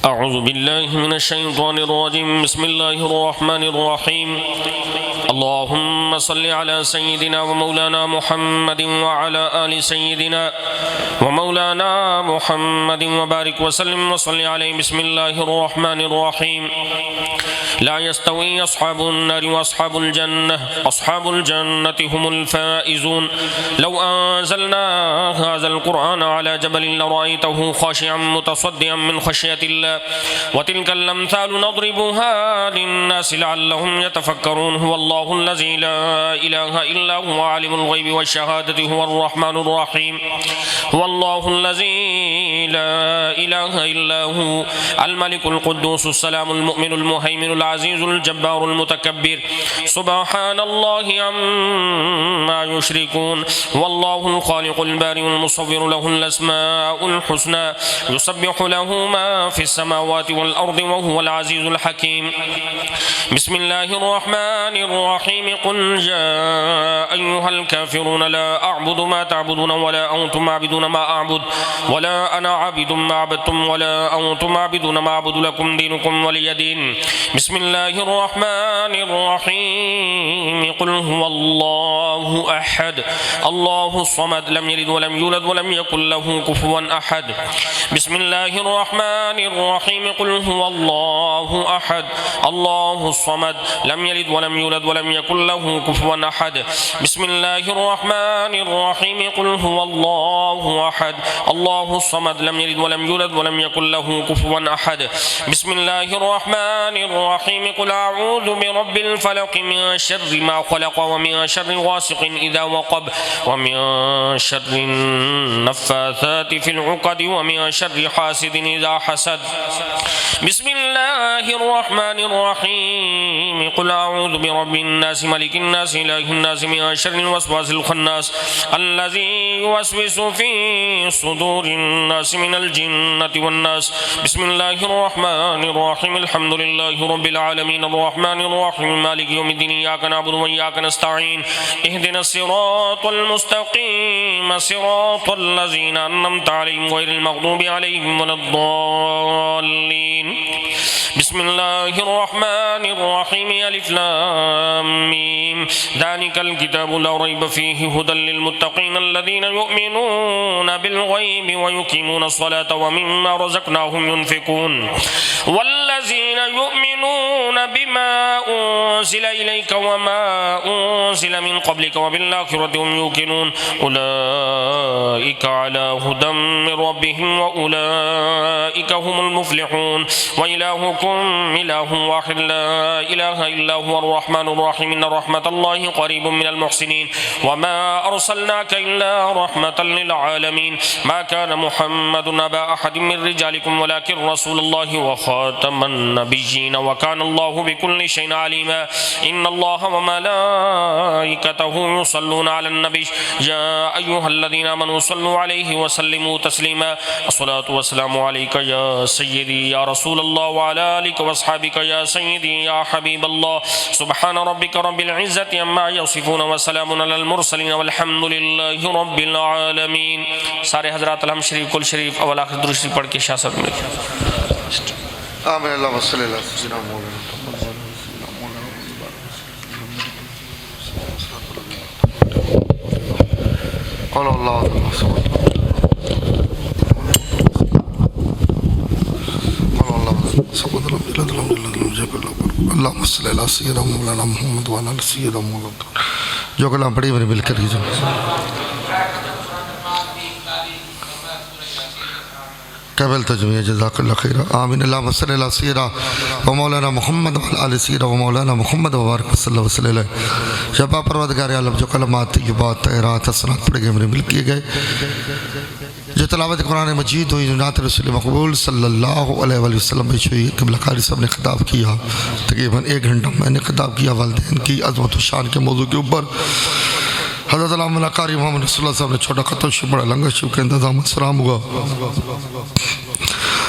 أعوذ بالله من الشيطان الرجيم بسم الله الرحمن الرحيم اللهم صل على سيدنا ومولانا محمد وعلى آل سيدنا ومولانا محمد وبارك وسلم وصل عليه بسم الله الرحمن الرحيم لا يستوي أصحاب النار وأصحاب الجنة أصحاب الجنة هم الفائزون لو أنزلنا هذا القرآن على جبل لرأيته خاشعا متصدعا من خشية الله وتلك الأمثال نضربها للناس لعلهم يتفكرون هو الله الذي لا إله إلا هو عالم الغيب والشهادة هو الرحمن الرحيم هو الله الذي لا إله إلا هو الملك القدوس السلام المؤمن المهيمن العزيز الجبار المتكبر سبحان الله عما يشركون هو الله الخالق البارئ المصور له الأسماء الحسنى يسبح له ما في السماوات والأرض وهو العزيز الحكيم بسم الله الرحمن الرحيم قل جاء أيها الكافرون لا أعبد ما تعبدون ولا أنتم عابدون ما أعبد ولا أنا عابد ما عبدتم ولا أنتم عابدون ما أعبد لكم دينكم ولي دين بسم الله الرحمن الرحيم قل هو الله أحد الله الصمد لم يلد ولم يولد ولم يكن له كفوا أحد بسم الله الرحمن الرحيم قل هو الله أحد الله الصمد لم يلد ولم يولد ولم يكن له كفوا أحد بسم الله الرحمن الرحيم قل هو الله أحد الله الصمد لم يلد ولم يولد ولم يكن له كفوا أحد بسم الله الرحمن الرحيم قل أعوذ برب الفلق من شر ما خلق ومن شر غاسق إذا وقب ومن شر النفاثات في العقد ومن شر حاسد إذا حسد بسم الله الرحمن الرحيم قل أعوذ برب الناس ملك الناس إله الناس من شر الوسواس الخناس الذي يوسوس في صدور الناس من الجنة والناس بسم الله الرحمن الرحيم الحمد لله رب العالمين الرحمن الرحيم مالك يوم الدين إياك نعبد وإياك نستعين اهدنا الصراط المستقيم صراط الذين أنعمت عليهم غير المغضوب عليهم ولا الضالين بسم الله الرحمن الرحيم ألف لام ميم ذلك الكتاب لا ريب فيه هدى للمتقين الذين يؤمنون بالغيب ويقيمون الصلاة ومما رزقناهم ينفقون والذين يؤمنون بما أنزل إليك وما أنزل من قبلك وبالآخرة هم يوقنون أولئك على هدى من ربهم وأولئك هم المفلحون وإلهكم إله واحد لا إله إلا هو الرحمن الرحيم إن رحمة الله قريب من المحسنين وما أرسلناك إلا رحمة للعالمين ما كان محمد أبا أحد من رجالكم ولكن رسول الله وخاتم النبيين وكان الله بكل شيء عليما إن الله وملائكته يصلون على النبي يا أيها الذين آمنوا صلوا عليه وسلموا تسليما الصلاة والسلام عليك يا سيدي يا رسول الله وعلى آلك وأصحابك يا سيدي يا حبيب الله سبحان ربك رب العزة عما يصفون وسلام على المرسلين والحمد لله رب العالمين سارے حضرات الحمد شریف کل شریف اول آخر درود شریف پڑھ کے شاہ صاحب ملے آمین اللہ صلی اللہ علیہ وسلم قول اللہ اللہم صلی اللہ سیدہ مولانا محمد وانا سیدہ مولانا جو کلام پڑھی میرے مل کر ہی جائے قبل تجمیع جزاک اللہ خیر آمین اللہم صلی اللہ سیدہ مولانا محمد وانا سیدہ مولانا محمد وبارک صلی اللہ وسلم شبہ پروردگار عالم جو کلمات طیبات طاہرات حسنات پڑھے گئے میرے مل کیے گئے جو تلاوت قرآن مجید ہوئی نعت رسول مقبول صلی اللہ علیہ وسلم پیش ہوئی قبلہ قاری صاحب نے خطاب کیا تقریباً 1 گھنٹہ میں نے خطاب کیا والدین کی عظمت و شان کے موضوع کے اوپر حضرت علامہ قاری محمد رسول اللہ صاحب نے چھوٹا خطب شروع بڑا لنگر شروع کے انتظام السلام ہوا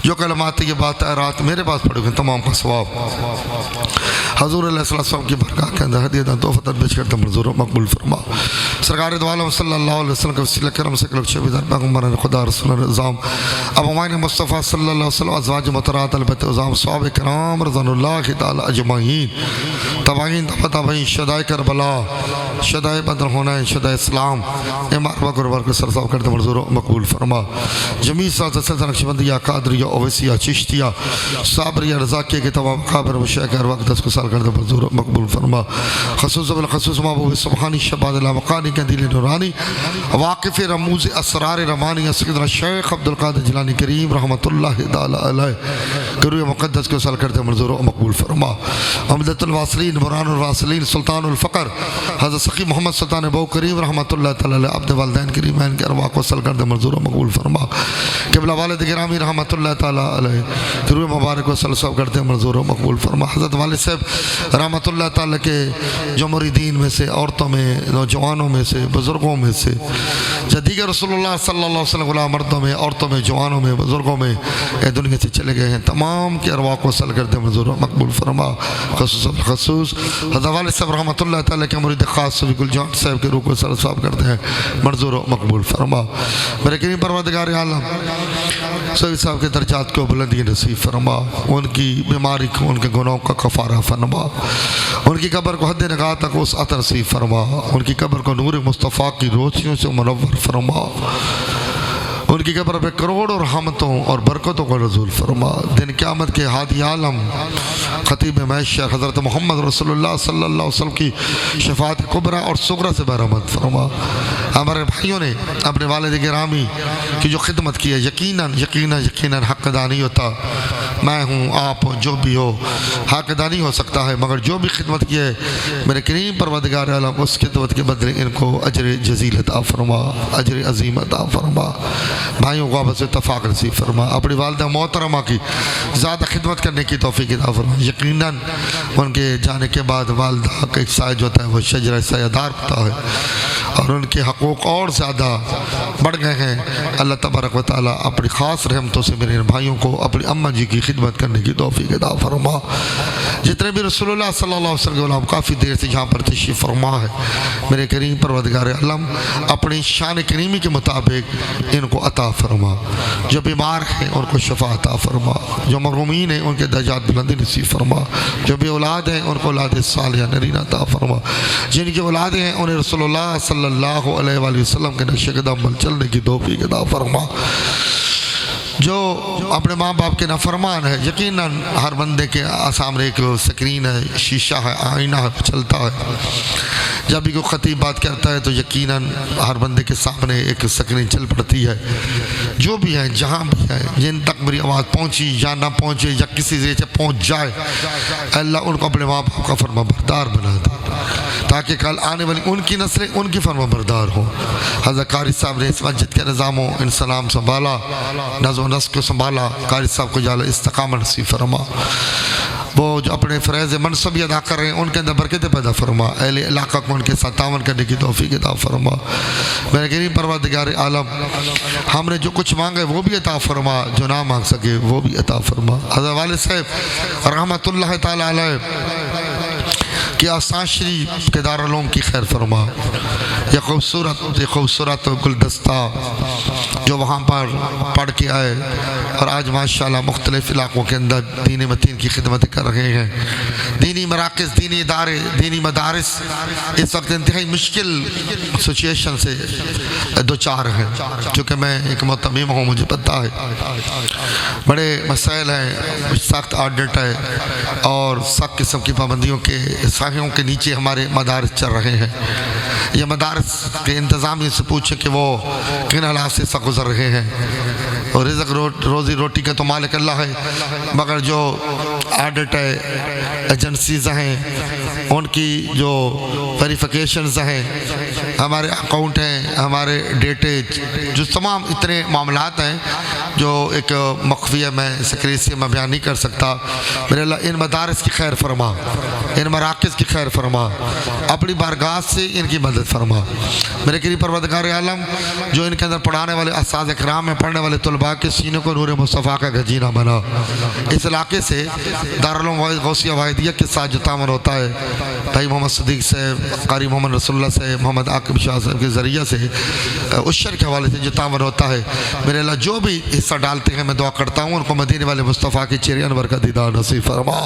جو کلمات یہ بات رات میرے پاس پڑھے گئے تمام کا ثواب حضور علیہ السلام کی برکات کے اندر ہدیہ تحفہ پیش کرتے منظور و مقبول فرما۔ سرکار دو عالم صلی اللہ علیہ وسلم کے وسیلہ کرم سے کلک شبیدار پیغمبران خدا رسول نظام ابو معین مصطفیٰ صلی اللہ علیہ وسلم ازواج مطہرات البیت عظام صحابہ کرام رضوان اللہ تعالی اجمعین تابعین تابعین شہدائے کربلا شہدائے بدر حنین شہدائے اسلام امام غربار کے سرساب کرتے منظور و مقبول فرما۔ جمیع سلطنت سلطنت نقشبندیہ قادریہ اویسیہ چشتیہ صابریہ رضاکیہ کے تمام قابر مشیخ ہر وقت 10 سال کرتے منظور و مقبول فرما۔ خصوص بالخصوص محبوب سبحانی شباد اللہ مقانی کے دل نورانی واقف رموز اسرار رمانی سیدنا شیخ عبدالقادر جیلانی کریم رحمۃ اللہ تعالی علیہ گروہ مقدس کو سال کرتے منظور و مقبول فرما۔ عمدۃ الواصلین برہان الواصلین سلطان الفقر حضرت سخی محمد سلطان ابو کریم رحمۃ اللہ تعالی علیہ عبد والدین کریمین کے ارواح کو سال کرتے منظور و مقبول فرما۔ قبلہ والد گرامی رحمۃ اللہ تعالی علیہ گروہ مبارک کو سال کرتے منظور و مقبول فرما۔ حضرت والد صاحب رحمۃ اللہ تعالی کے جو مریدین میں سے عورتوں میں نوجوانوں میں سے بزرگوں میں سے دیگر رسول اللہ صلی اللہ علیہ وسلم غلام مردوں میں عورتوں میں جوانوں میں بزرگوں میں اے دنیا سے چلے گئے ہیں تمام کے ارواح کو صل کرتے منظور و مقبول فرما۔ خصوص حضرت والد صاحب رحمۃ اللہ تعالیٰ کے مرید خاص صفی گل جان صاحب کے روح کو صل صاحب کرتے ہیں منظور و مقبول فرما۔ میرے کریم پروردگار عالم صفی صاحب کے درجات کو بلندی نصیب فرما، ان کی بیماری کو ان کے گناہوں کا کفارہ فرما، ان کی قبر کو حد نگاہ تک وسعت نصیب فرما، ان کی قبر کو نور مصطفیٰ کی روشنیوں سے منور فرما، ان کی قبر پہ کروڑوں رحمتوں اور برکتوں کو نزول فرما۔ دن قیامت کے ہادی عالم خطیب معاشر حضرت محمد رسول اللہ صلی اللہ علیہ وسلم کی شفاعت کبریٰ اور صغریٰ سے بہرمند فرما۔ ہمارے بھائیوں نے اپنے والد گرامی کی جو خدمت کی ہے یقیناً حق ادا نہیں ہوتا، میں ہوں آپ ہوں جو بھی ہو حق ادا نہیں ہو سکتا ہے، مگر جو بھی خدمت کی ہے میرے کریم پروردگار عالم اس خدمت کے بدلے ان کو اجر جزیل عطا فرما، اجر عظیم عطا فرما۔ بھائیوں کو آپس اتفاق نصیب فرما، اپنی والدہ محترمہ کی زیادہ خدمت کرنے کی توفیق عطا فرما۔ یقیناً ان کے جانے کے بعد والدہ کا ایک سایہ جو ہوتا ہے وہ شجرہ سایہ ہوتا ہے اور ان کے حقوق اور زیادہ بڑھ گئے ہیں۔ اللہ تبارک و تعالیٰ اپنی خاص رحمتوں سے میرے بھائیوں کو اپنی اماں جی کی خدمت کرنے کی توفیق عطا فرما۔ جتنے بھی رسول اللہ صلی اللہ علیہ وسلم غلام کافی دیر سے جہاں پر تشریف فرما ہے میرے کریم پروردگار عالم اپنی شان کریمی کے مطابق ان کو عطا فرما، جو بیمار ہیں ان کو شفا عطا فرما، جو محرومین ہیں ان کے درجات بلندی نصیب فرما، جو بھی اولاد ہیں ان کو اولاد صالحہ نرینہ عطا فرما، جن کی اولادیں ہیں انہیں رسول اللہ صلی اللہ علیہ وآلہ وسلم کے نقش قدم پر چلنے کی توفیق عطا فرما۔ جو اپنے ماں باپ کے نافرمان ہے یقیناً ہر بندے کے سامنے ایک سکرین ہے، شیشہ ہے، آئینہ ہے، چلتا ہے۔ جب بھی کوئی خطیب بات کرتا ہے تو یقیناً ہر بندے کے سامنے ایک سکرین چل پڑتی ہے۔ جو بھی ہیں جہاں بھی ہیں جن تک میری آواز پہنچی یا نہ پہنچے یا کسی سے پہنچ جائے اللہ ان کو اپنے ماں باپ کا فرما بردار بنا دے تاکہ کل آنے والی ان کی نسلیں ان کی فرما بردار ہوں۔ حضرت قاری صاحب نے اس مسجد کے نظام و انسلام سنبھالا، نظم و نسق کو سنبھالا، قاری صاحب کو جعل استقامت نصیب فرما۔ وہ جو اپنے فریض منصبی ادا کر رہے ہیں ان کے اندر برکتیں پیدا فرما، اہل علاقہ کو ان کے ساتھ تعاون کرنے کی توفیق عطا فرما۔ میرے کریم پروردگار عالم ہم نے جو کچھ مانگے وہ بھی عطا فرما، جو نہ مانگ سکے وہ بھی عطا فرما۔ حضرت والد صاحب رحمۃ اللہ تعالی علیہ کہ آسان شریف کے دارالعلوم کی خیر فرما، یہ خوبصورت گلدستہ جو وہاں پر پڑھ کے آئے اور آج ماشاءاللہ مختلف علاقوں کے اندر دین متین کی خدمت کر رہے ہیں۔ دینی مراکز، دینی ادارے، دینی مدارس اس وقت انتہائی مشکل سچویشن سے دوچار ہیں، چونکہ میں ایک متمم ہوں مجھے پتہ ہے بڑے مسائل ہیں، سخت آڈٹ ہے اور سخت قسم کی پابندیوں کے سایوں کے نیچے ہمارے مدارس چل رہے ہیں۔ یہ مدارس کے انتظامیہ سے پوچھیں کہ وہ کن حالات سے گزر رہے ہیں، اور رزق روزی روٹی کا تو مالک اللہ ہے، مگر جو آڈٹ ہے، ایجنسیز ہیں، ان کی جو ویریفیکیشنز ہیں، ہمارے اکاؤنٹ ہیں، ہمارے ڈیٹے، جو تمام اتنے معاملات ہیں جو ایک مخفیہ میں سکریسی میں بیان نہیں کر سکتا۔ میرے اللہ ان مدارس کی خیر فرما، ان مراکز کی خیر فرما، اپنی بارگاہ سے ان کی مدد فرما۔ میرے کریم پروردگار عالم جو ان کے اندر پڑھانے والے اساتذہ کرام ہیں، پڑھنے والے طلباء طلباء کے سینوں کو نور مصطفیٰ کا گھجینہ بنا۔ اس علاقے سے دارالعلوم غوثیہ واحدیہ کے ساتھ جو تعاون ہوتا ہے بھائی محمد صدیق صاحب، قاری محمد رسول اللہ صاحب، محمد عاقب شاہ صاحب کے ذریعہ سے عشر کے حوالے سے جو تعاون ہوتا ہے، میرے اللہ جو بھی حصہ ڈالتے ہیں میں دعا کرتا ہوں ان کو مدینے والے مصطفیٰ کی چہرے انور کا دیدار نصیب فرما۔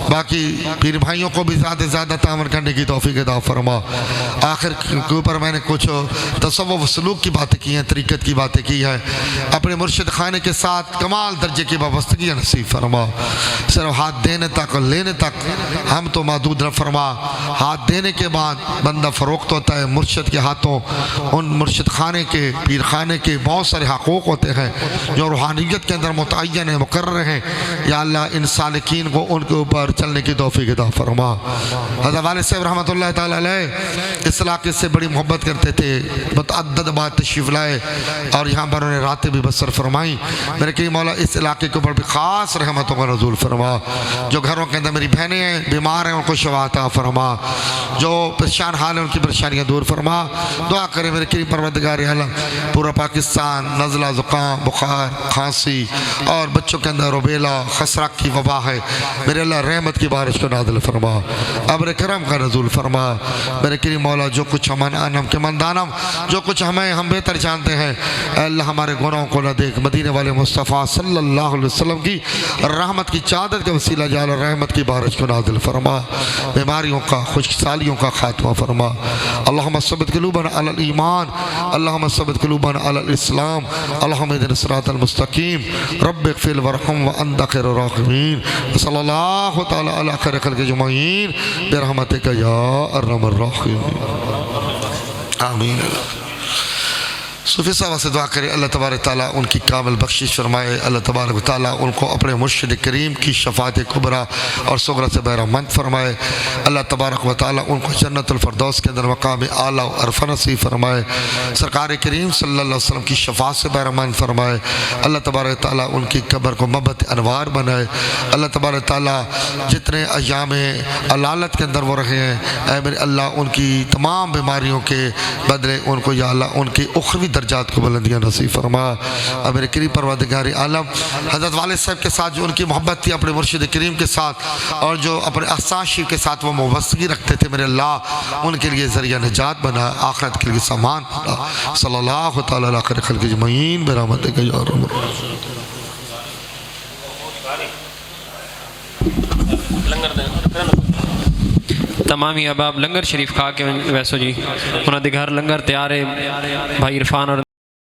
باقی پیر بھائیوں کو بھی زیادہ سے زیادہ تعاون کرنے کی توفیق عطا فرما۔ آخر کے اوپر میں نے کچھ تصوف و سلوک کی باتیں کی ہیں، طریقت کی باتیں کی ہیں، اپنے مرشد خانے کے ساتھ کمال درجے کی وابستگی نصیب فرما۔ صرف ہاتھ دینے تک اور لینے تک ہم تو محدود نہ فرما۔ ہاتھ دینے کے بعد بندہ فروخت ہوتا ہے، مرشد کے ہاتھوں ان مرشد خانے کے، پیر خانے کے بہت سارے حقوق ہوتے ہیں جو روحانیت کے اندر متعین ہیں، مقرر ہیں۔ یا اللہ ان سالکین کو ان کے اوپر چلنے کی توفیق عطا فرما۔ حضرت والد صاحب رحمۃ اللہ تعالیٰ علیہ اس علاقے سے بڑی محبت کرتے تھے، متعدد بار تشریف لائے اور یہاں پر انہیں راتیں بھی بسر فرمائیں۔ میرے کریم مولا اس علاقے کے اوپر بھی خاص رحمتوں کا نزول فرما۔ جو گھروں کے اندر میری بہنیں ہیں، بیمار ہیں، ان کو شفا عطا فرما۔ جو پریشان حال ہیں ان کی پریشانیاں دور فرما۔ دعا کریں میرے کریم پروردگار عالم پورا پاکستان نزلہ، زکام، بخار، کھانسی اور بچوں کے اندر روبیلا، خسرہ کی وبا ہے، میرے اللہ رحمت کی بارش کو نازل فرما، ابر کرم کا نزول فرما۔ میرے کریم مولا جو کچھ ہم کے مندانم جو کچھ ہم بہتر جانتے ہیں، اے اللہ ہمارے گناہوں کو نہ دیکھ، مدینے والے مصطفیٰ صلی اللہ علیہ وسلم کی رحمت کی چادر کے وسیلہ جعل رحمت کی بارش کو نازل فرما، بیماریوں کا، خشک سالیوں کا خاتمہ فرما۔ اللہم ثبت قلوبنا علی الایمان، اللہم ثبت قلوبنا علی الاسلام، اللہم اهدنا الصراط المستقیم، رب اغفر وارحم وانت خیر الراحمین، صلی اللہ تعالی علی خیر خلق اجمعین برحمتک یا ارحم الراحمین، آمین۔ صوفی صاحبہ سے دعا کریں اللہ تبارک تعالیٰ ان کی کامل بخشش فرمائے، اللہ تبارک تعالیٰ ان کو اپنے مرشد کریم کی شفاعت کبریٰ اور صغریٰ سے بہرمند فرمائے، اللہ تبارک و تعالیٰ ان کو جنت الفردوس کے اندر مقام اعلیٰ و عرفہ نصیب فرمائے، سرکار کریم صلی اللہ علیہ وسلم کی شفاعت سے بہرمند فرمائے، اللہ تبارک تعالیٰ ان کی قبر کو مبت انوار بنائے، اللہ تبارک تعالیٰ جتنے ایام علالت کے اندر وہ رہے ہیں، اے میرے اللہ ان کی تمام بیماریوں کے بدلے ان کو یا اللہ ان کی اخروی درجات کو بلندیاں نصیب فرما۔ اب میرے کریم پروردگار عالم حضرت والد صاحب کے ساتھ جو ان کی محبت تھی اپنے مرشد کریم کے ساتھ اور جو اپنے احسان شریف کے ساتھ وہ وابستگی رکھتے تھے، میرے اللہ ان کے لیے ذریعہ نجات بنا، آخرت کے لیے سامان بنا، صلی اللہ تعالیٰ علیہ خیر خلق اجمعین برحمتک یا ارحم الراحمین۔ تمامی احباب لنگر شریف کھا کے ویسو جی انہوں دے گھر لنگر تیار ہے، بھائی عرفان اور